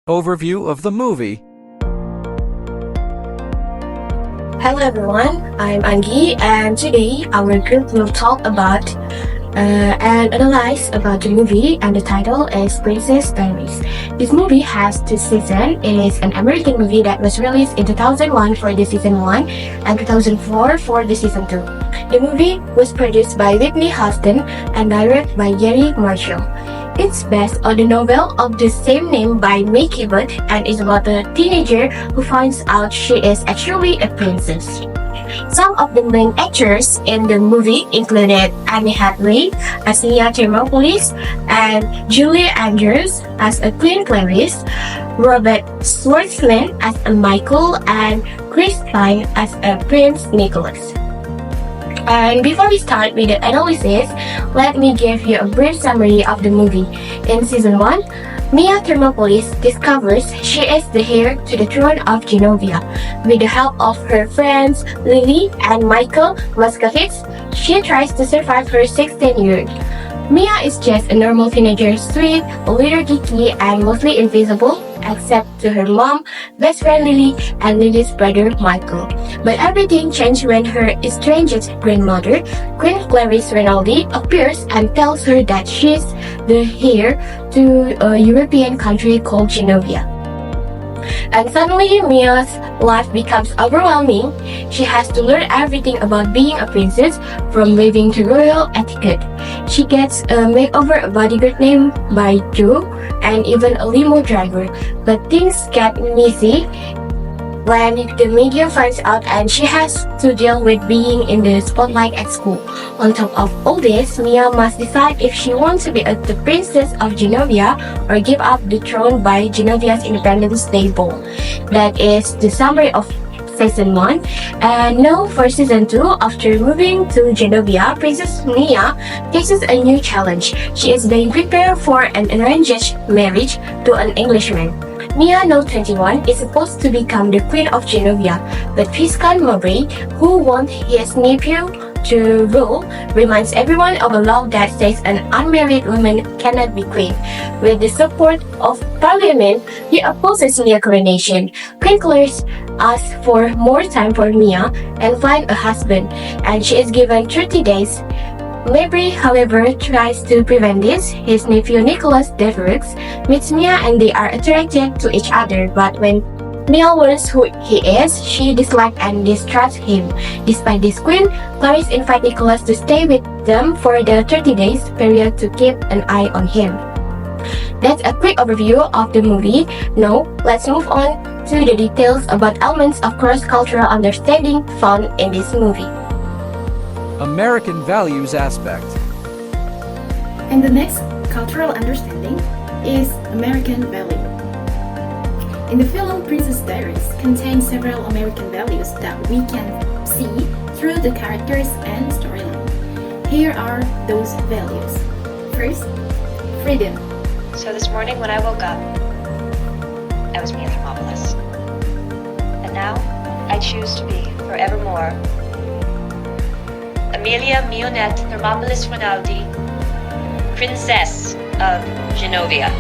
Overview of the movie. Hello everyone, I'm Anggi, and today our group will talk about and analyze about the movie, and the title is Princess Diaries. This movie has 2 seasons. It is an American movie that was released in 2001 for the season 1 and 2004 for the season 2. The movie was produced by Whitney Houston and directed by Gary Marshall. It's based on the novel of the same name by May Cabot and is about a teenager who finds out she is actually a princess. Some of the main actors in the movie included Anne Hathaway as Mia Thermopolis and Julie Andrews as a Queen Clarice, Robert Schwartzman as a Michael, and Chris Pine as a Prince Nicholas. And before we start with the analysis, let me give you a brief summary of the movie. In season 1, Mia Thermopolis discovers she is the heir to the throne of Genovia. With the help of her friends Lily and Michael Moscovitz, she tries to survive her 16-year. Mia is just a normal teenager, sweet, a little geeky, and mostly invisible, except to her mom, best friend Lily, and Lily's brother Michael. But everything changed when her estranged grandmother, Queen Clarice Rinaldi, appears and tells her that she's the heir to a European country called Genovia. And suddenly, Mia's life becomes overwhelming. She has to learn everything about being a princess, from living to royal etiquette. She gets a makeover, a bodyguard named by Joe, and even a limo driver. But things get messy when the media finds out, and she has to deal with being in the spotlight at school. On top of all this, Mia must decide if she wants to be the princess of Genovia or give up the throne by Genovia's Independence Day ball. That is the summary of season 1. And now for season 2, after moving to Genovia, Princess Mia faces a new challenge. She is being prepared for an arranged marriage to an Englishman. Mia, now 21, is supposed to become the Queen of Genovia, but Viscount Mowbray, who wants his nephew to rule, reminds everyone of a law that says an unmarried woman cannot be queen. With the support of Parliament, he opposes Mia's coronation. Queen Clarice asks for more time for Mia and find a husband, and she is given 30 days. Mowbray, however, tries to prevent this. His nephew Nicholas Devereux meets Mia and they are attracted to each other, but when Mia learns who he is, she dislikes and distrusts him. Despite this, Queen Clarice invites Nicholas to stay with them for the 30 days period to keep an eye on him. That's a quick overview of the movie. Now, let's move on to the details about elements of cross-cultural understanding found in this movie. American values aspect. And the next cultural understanding is American value. In the film, Princess Diaries contains several American values that we can see through the characters and storyline. Here are those values. First, freedom. So this morning when I woke up, I was Mia Thermopolis. And now, I choose to be forevermore Amelia Mionette Thermopolis Rinaldi, Princess of Genovia.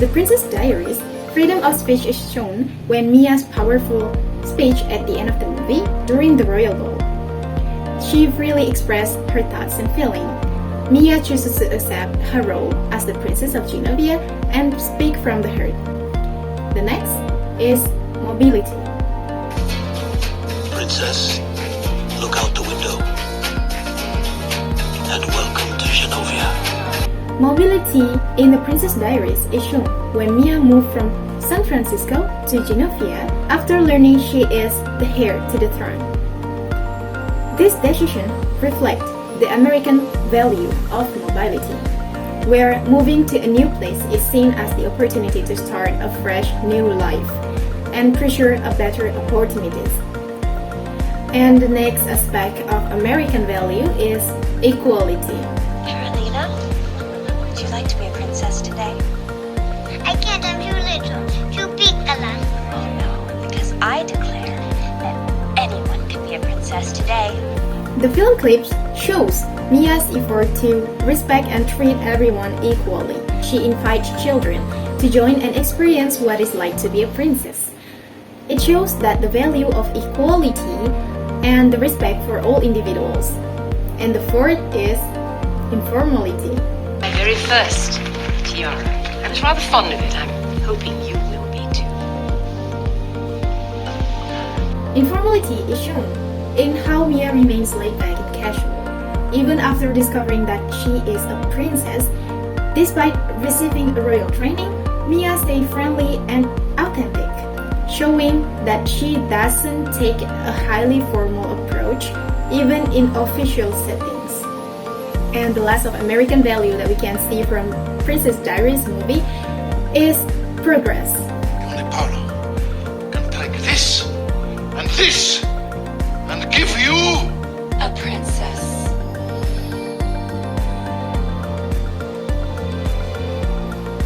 The Princess Diaries, freedom of speech is shown when Mia's powerful speech at the end of the movie during the royal ball. She freely expressed her thoughts and feelings. Mia chooses to accept her role as the Princess of Genovia and speak from the heart. The next is mobility. Princess, look out the window. And welcome to Genovia. Mobility in the Princess Diaries is shown when Mia moved from San Francisco to Genovia after learning she is the heir to the throne. This decision reflects the American value of mobility, where moving to a new place is seen as the opportunity to start a fresh new life and pursue a better opportunities. And the next aspect of American value is equality. Carolina, would you like to be a princess today? I can't, I'm too little, too big, Alan. Oh no, because I declare that anyone can be a princess today. The film clips shows Mia's effort to respect and treat everyone equally. She invites children to to join and experience what it's like to be a princess. It shows that the value of equality and the respect for all individuals. And the fourth is informality. My very first tiara. I was rather fond of it. I'm hoping you will be too. Informality is shown in how Mia remains laid back and casual, even after discovering that she is a princess. Despite receiving a royal training, Mia stays friendly and authentic, showing that she doesn't take a highly formal approach even in official settings. And the last of American value that we can see from Princess Diaries movie is progress. Only Paolo can take this and give you A princess.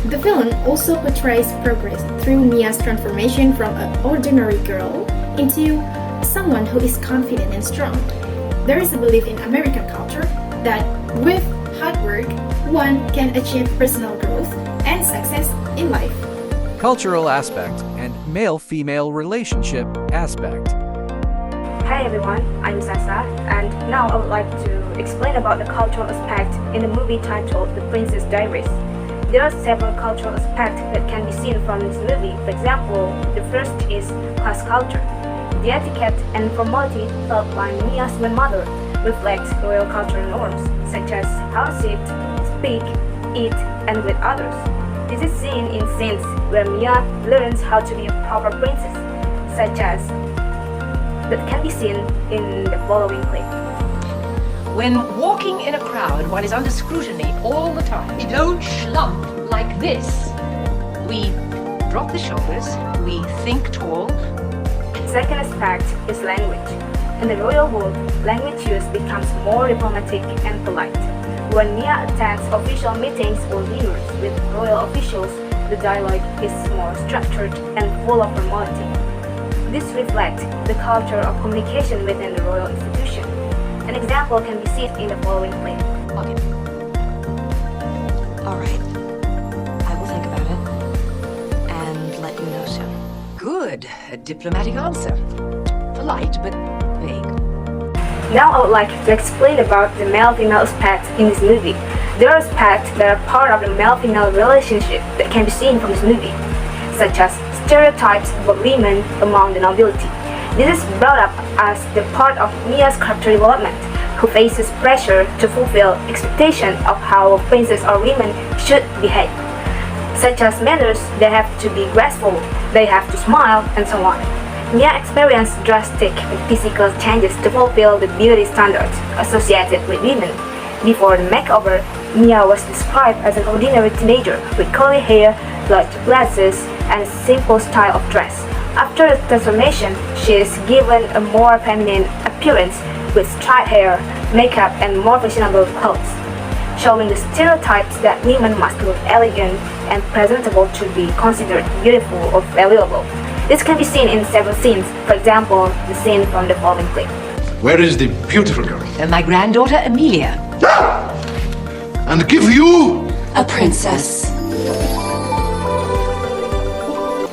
The film also portrays progress through Mia's transformation from an ordinary girl into someone who is confident and strong. There is a belief in American culture that with hard work, one can achieve personal growth and success in life. Cultural aspect and male-female relationship aspect. Hi everyone, I'm Sasa, and now I would like to explain about the cultural aspect in the movie titled The Princess Diaries. There are several cultural aspects that can be seen from this movie. For example, the first is class culture. The etiquette and formality felt by Mia's grandmother reflect royal cultural norms, such as how to sit, speak, eat, and with others. This is seen in scenes where Mia learns how to be a proper princess, such as that can be seen in the following clip. When walking in a crowd, one is under scrutiny all the time. We don't slump like this. We drop the shoulders, we think tall. Second aspect is language. In the royal world, language use becomes more diplomatic and polite. When Mia attends official meetings or dinners with royal officials, the dialogue is more structured and full of formality. This reflects the culture of communication within the royal institution. An example can be seen in the following clip. Okay. All right. I will think about it and let you know soon. Good. A diplomatic answer. Polite, but vague. Now I would like to explain about the male-female aspect in this movie. There are aspects that are part of the male-female relationship that can be seen from this movie, such as stereotypes about women among the nobility. This is brought up as the part of Mia's character development, who faces pressure to fulfill expectations of how princess or women should behave, such as manners. They have to be graceful, they have to smile, and so on. Mia experienced drastic physical changes to fulfill the beauty standards associated with women. Before the makeover, Mia was described as an ordinary teenager with curly hair, large glasses, and a simple style of dress. After the transformation, she is given a more feminine appearance with straight hair, makeup, and more fashionable clothes, showing the stereotypes that women must look elegant and presentable to be considered beautiful or valuable. This can be seen in several scenes, for example, the scene from the following clip. Where is the beautiful girl? My granddaughter, Amelia. And give you A princess.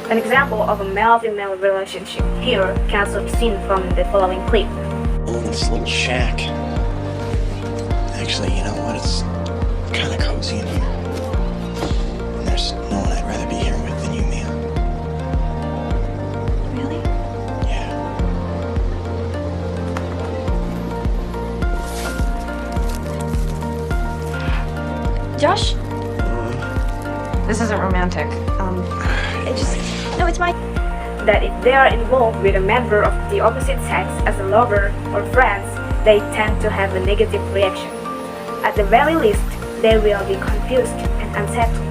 An example of a male-female relationship here can also be seen from the following clip. Oh, this little shack. Actually, you know what? It's kind of cozy in here. And there's no one I'd rather be here with than you, Mia. Really? Yeah. Josh? This isn't romantic. No, it's my... That if they are involved with a member of the opposite sex as a lover or friends, they tend to have a negative reaction. At the very least, they will be confused and unsettled.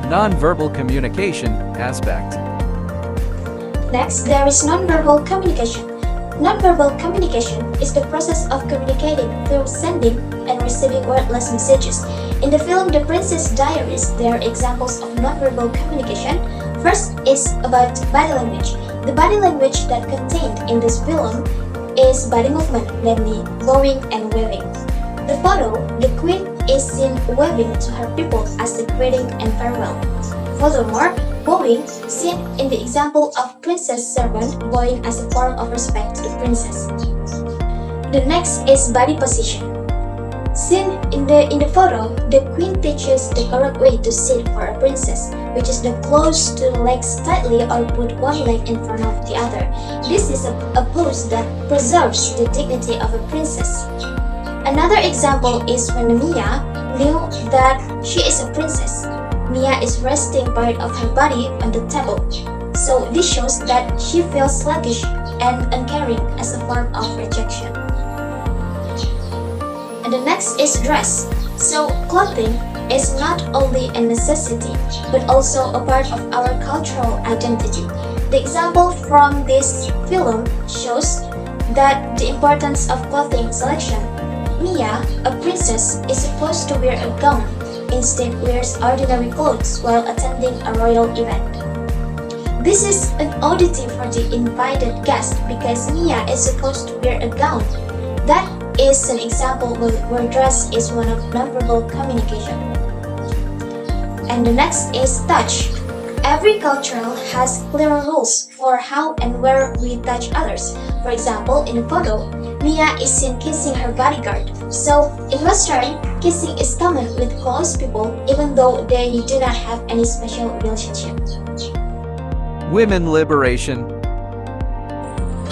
Non-verbal communication aspect. Next, there is nonverbal communication. Nonverbal communication is the process of communicating through sending and receiving wordless messages. In the film The Princess Diaries, there are examples of nonverbal communication. First is about body language. The body language that contained in this film is body movement, namely bowing and waving. The photo, the queen is seen waving to her people as a greeting and farewell. Furthermore, bowing, seen in the example of princess servant bowing as a form of respect to the princess. The next is body position. Seen in the photo, the queen teaches the correct way to sit for a princess, which is the close to the legs tightly or put one leg in front of the other. This is a pose that preserves the dignity of a princess. Another example is when Mia knew that she is a princess. Mia is resting part of her body on the table, so this shows that she feels sluggish and uncaring as a form of rejection. And the next is dress. So clothing is not only a necessity, but also a part of our cultural identity. The example from this film shows that the importance of clothing selection. Mia, a princess, is supposed to wear a gown, instead wears ordinary clothes while attending a royal event. This is an oddity for the invited guest because Mia is supposed to wear a gown. That is an example where dress is one of nonverbal communication. And the next is touch. Every culture has clear rules for how and where we touch others. For example, in the photo, Mia is seen kissing her bodyguard. So, in Western, kissing is common with close people even though they do not have any special relationship. Women liberation.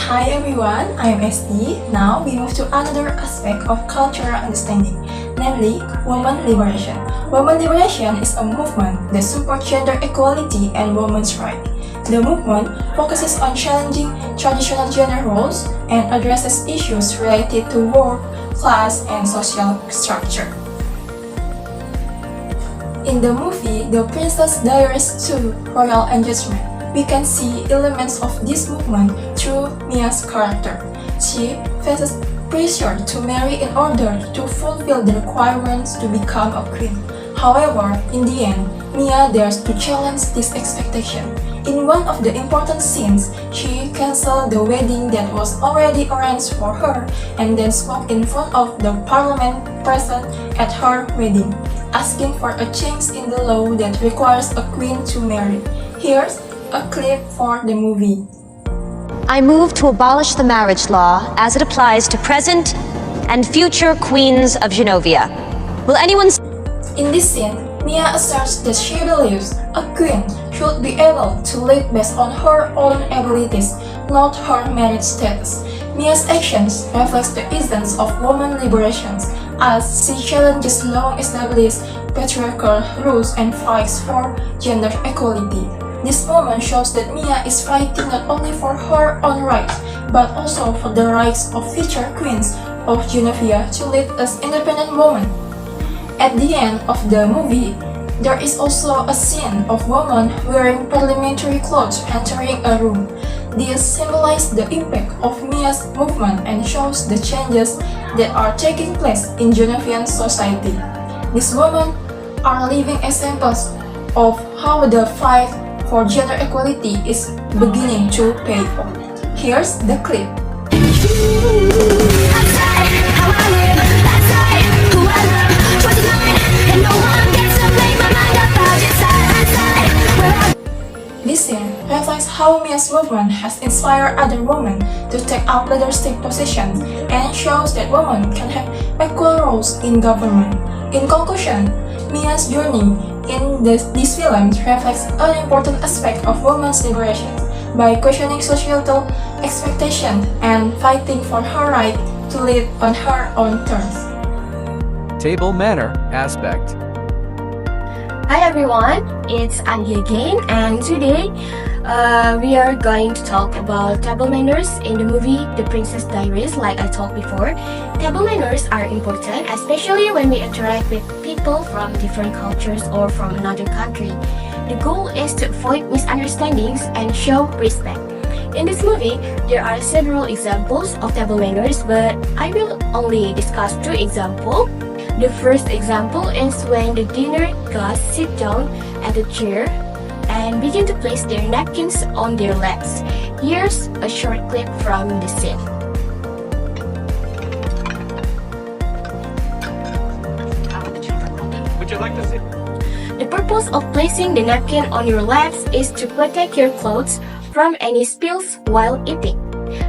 Hi everyone, I am Esti. Now we move to another aspect of cultural understanding, namely women liberation. Women liberation is a movement that supports gender equality and women's rights. The movement focuses on challenging traditional gender roles and addresses issues related to work, class, and social structure. In the movie The Princess Diaries 2 Royal Engagement, we can see elements of this movement through Mia's character. She faces pressure to marry in order to fulfill the requirements to become a queen. However, in the end, Mia dares to challenge this expectation. In one of the important scenes, she cancelled the wedding that was already arranged for her and then spoke in front of the parliament present at her wedding, asking for a change in the law that requires a queen to marry. Here's a clip for the movie. I move to abolish the marriage law as it applies to present and future queens of Genovia. Will anyone... In this scene, Mia asserts that she believes a queen should be able to lead based on her own abilities, not her marriage status. Mia's actions reflect the essence of women liberation, as she challenges long-established patriarchal rules and fights for gender equality. This moment shows that Mia is fighting not only for her own rights, but also for the rights of future queens of Genovia to lead as independent women. At the end of the movie, there is also a scene of women wearing parliamentary clothes entering a room. This symbolizes the impact of Mia's movement and shows the changes that are taking place in Genovian society. These women are living examples of how the fight for gender equality is beginning to pay off. Here's the clip. This scene reflects how Mia's movement has inspired other women to take up leadership positions and shows that women can have equal roles in government. In conclusion, Mia's journey in this film reflects an important aspect of women's liberation by questioning societal expectations and fighting for her right to live on her own terms. Table manner aspect. Hi everyone, it's Anggi again, and today we are going to talk about table manners in the movie The Princess Diaries. Like I told before, table manners are important, especially when we interact with people from different cultures or from another country. The goal is to avoid misunderstandings and show respect. In this movie, there are several examples of table manners, but I will only discuss 2 examples. The first example is when the dinner guests sit down at the chair and begin to place their napkins on their laps. Here's a short clip from the scene. Would you like to see? The purpose purpose of placing the napkin on your laps is to protect your clothes from any spills while eating.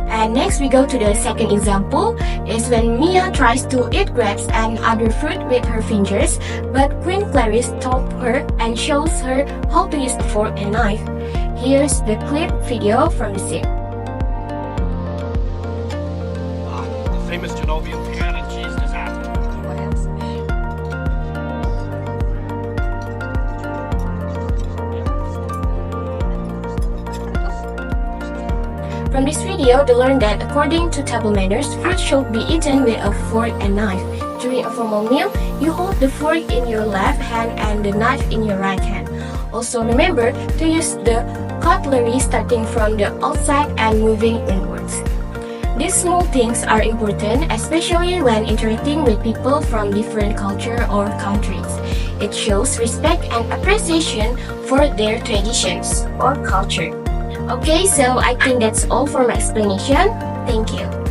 And next we go to the second example, is when Mia tries to eat grapes and other fruit with her fingers, but Queen Clarice stops her and shows her how to use a fork and knife. Here's the clip video from the scene. The famous Genovian pecan and cheese dessert. From this video, they learned that according to table manners, food should be eaten with a fork and knife. During a formal meal, you hold the fork in your left hand and the knife in your right hand. Also remember to use the cutlery starting from the outside and moving inwards. These small things are important, especially when interacting with people from different culture or countries. It shows respect and appreciation for their traditions or culture. Okay, so I think that's all for my explanation. Thank you.